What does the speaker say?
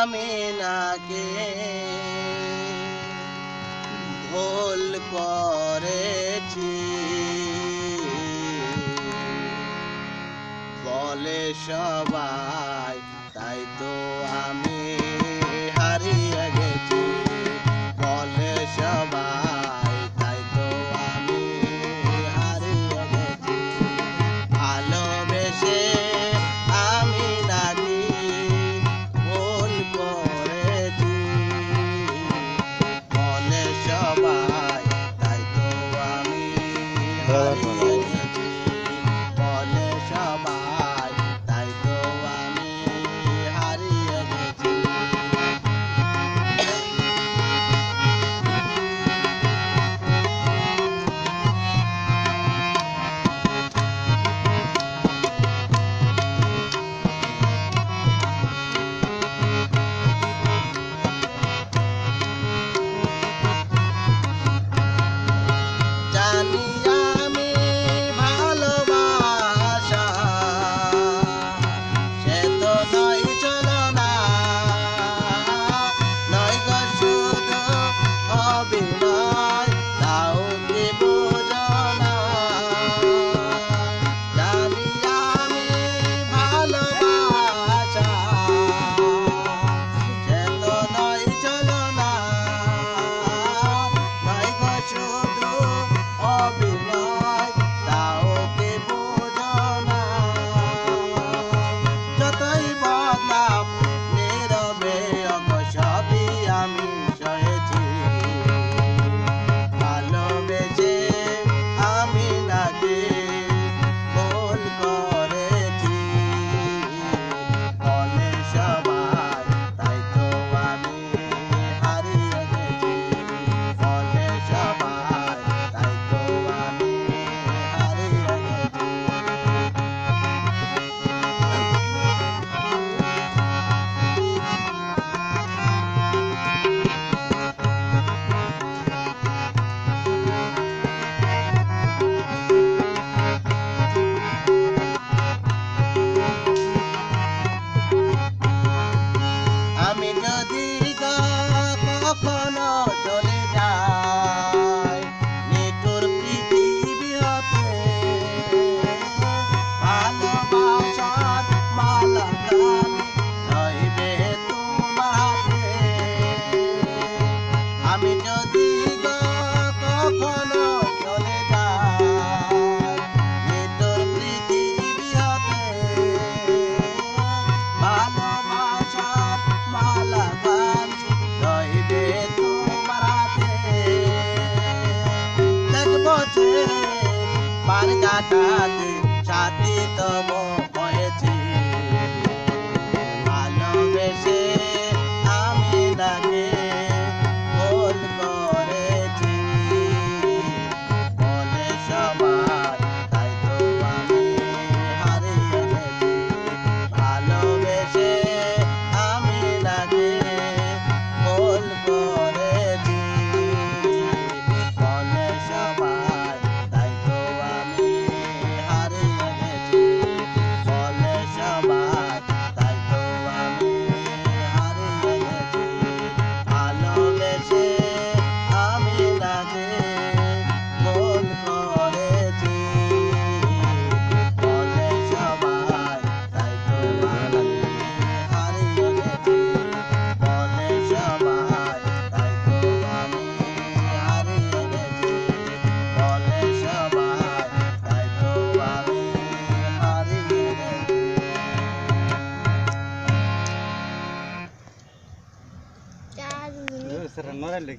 আমিনাকে ভুল করেছি বলে সবাই, তাই তো আমি হারিয়ে গেছি বলে সবাই, তাই তো আমি হারিয়ে গেছি। ভালোবেসে আমি নাকি ভুল করেছি বলে সবাই, তাই তো আমি হারিয়ে গেছি বলে সবাই, তাই তো আমি হারিয়ে গেছি। জানি আমি ভালোবাসা সে তো নয় চলনা, নয় গো শুধু অভিনয়, তাও কি বোঝো না। জানি আমি ভালোবাসা সে তো নয় চলনা, নয় গো শুধু অভিনয়, তাও কি বোঝো না। যতই বদনাম নীরবে সবই আমি সয়েছি ভালোবেসে আমি নাকি ভুল করেছি বলে সবাই, তাই তো আমি হারিয়ে গেছি বলে সবাই, তাই তো আমি হারিয়ে গেছি। আমি যদি কখনো চলে যাই নিঠুর পৃথিবী হতে, ভালোবাসার মালাখানি রইবে তোমার হাতে। আমি যদি কখনো চলে যাই নিঠুর পৃথিবী হতে, ভালোবাসার মালাখানি রইবে তোমার হাতে। দেখবো যে পার কাটাতে সাথী তব হয়েছি ভালোবেসে আমি নাকি ভুল করেছি বলে সবাই, তাই তো আমি হারিয়ে গেছি ভালোবেসে আমি নাকি ভুল করেছি বলে সবাই, তাই তো আমি হারিয়ে গেছি বলে সবাই, তাই তো আমি হারিয়ে গেছি ভালোবেসে আমি নাকি ভুল করেছি বলে সবাই, তাই তো আমি হারিয়ে গেছি বলে সবাই, তাই তো আমি হারিয়ে গেছি বলে সবাই, তাই তো আমি হারিয়ে গেছি। Sir, no le